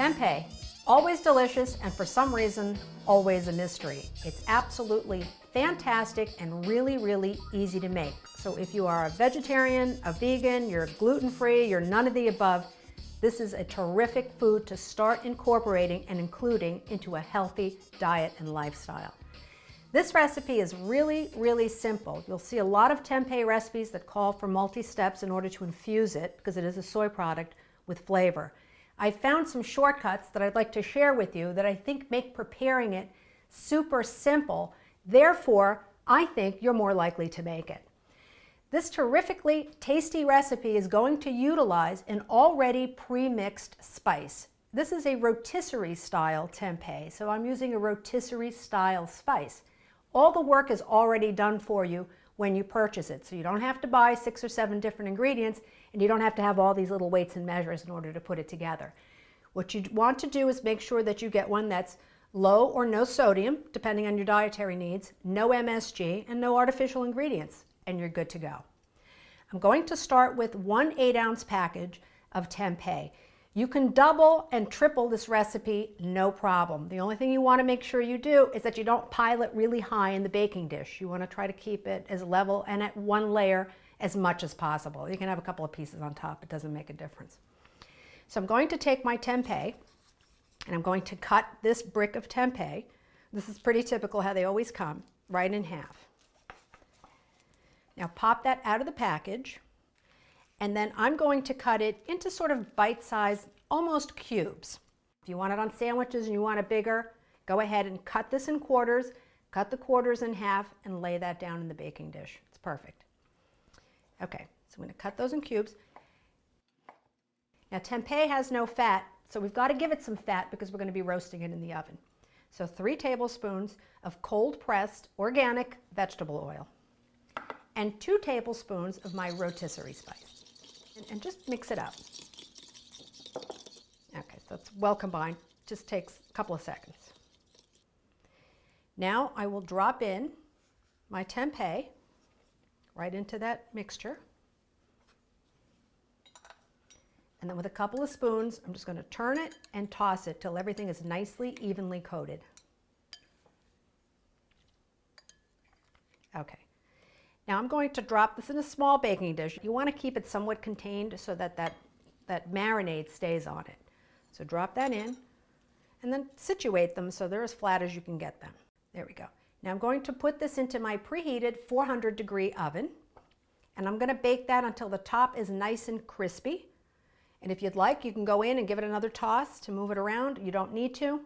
Tempeh, always delicious and for some reason, always a mystery. It's absolutely fantastic and really, really easy to make. So if you are a vegetarian, a vegan, you're gluten-free, you're none of the above, this is a terrific food to start incorporating and including into a healthy diet and lifestyle. This recipe is really, really simple. You'll see a lot of tempeh recipes that call for multi-steps in order to infuse it, because it is a soy product, with flavor. I found some shortcuts that I'd like to share with you that I think make preparing it super simple. Therefore, I think you're more likely to make it. This terrifically tasty recipe is going to utilize an already pre-mixed spice. This is a rotisserie style tempeh, so I'm using a rotisserie style spice. All the work is already done for you when you purchase it, so you don't have to buy 6 or 7 different ingredients, and you don't have to have all these little weights and measures in order to put it together. What you want to do is make sure that you get one that's low or no sodium, depending on your dietary needs, no MSG, and no artificial ingredients, and you're good to go. I'm going to start with 1 8-ounce package of tempeh. You can double and triple this recipe, no problem. The only thing you want to make sure you do is that you don't pile it really high in the baking dish. You want to try to keep it as level and at one layer as much as possible. You can have a couple of pieces on top, it doesn't make a difference. So I'm going to take my tempeh and I'm going to cut this brick of tempeh. This is pretty typical how they always come, right in half. Now pop that out of the package, and then I'm going to cut it into sort of bite-sized, almost cubes. If you want it on sandwiches and you want it bigger, go ahead and cut this in quarters, cut the quarters in half, and lay that down in the baking dish. It's perfect. Okay, so I'm going to cut those in cubes. Now tempeh has no fat, so we've got to give it some fat because we're going to be roasting it in the oven. So 3 tablespoons of cold-pressed organic vegetable oil and 2 tablespoons of my rotisserie spice. And just mix it up. Okay, so it's well combined. Just takes a couple of seconds. Now I will drop in my tempeh right into that mixture. And then with a couple of spoons, I'm just going to turn it and toss it till everything is nicely evenly coated. Okay. Now I'm going to drop this in a small baking dish. You want to keep it somewhat contained so that that marinade stays on it. So drop that in and then situate them so they're as flat as you can get them. There we go. Now I'm going to put this into my preheated 400-degree oven, and I'm going to bake that until the top is nice and crispy. And if you'd like, you can go in and give it another toss to move it around. You don't need to.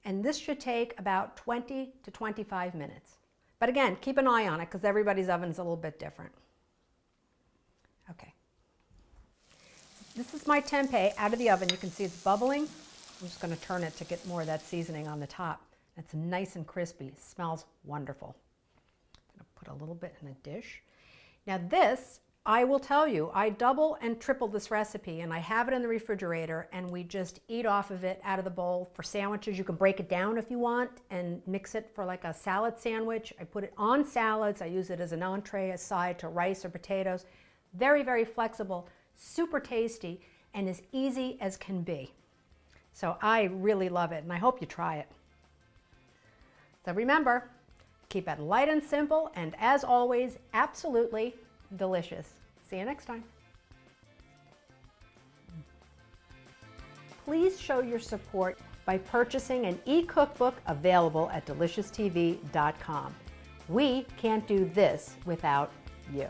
And this should take about 20 to 25 minutes. But again, keep an eye on it because everybody's oven is a little bit different. Okay. This is my tempeh out of the oven. You can see it's bubbling. I'm just going to turn it to get more of that seasoning on the top. It's nice and crispy. Smells wonderful. I'm going to put a little bit in a dish. Now this, I will tell you, I double and triple this recipe, and I have it in the refrigerator, and we just eat off of it out of the bowl for sandwiches. You can break it down if you want and mix it for like a salad sandwich. I put it on salads. I use it as an entree, aside to rice or potatoes. Very, very flexible, super tasty, and as easy as can be. So I really love it, and I hope you try it. So remember, keep it light and simple, and as always, absolutely delicious. See you next time. Please show your support by purchasing an e-cookbook available at delicious.tv.com. We can't do this without you.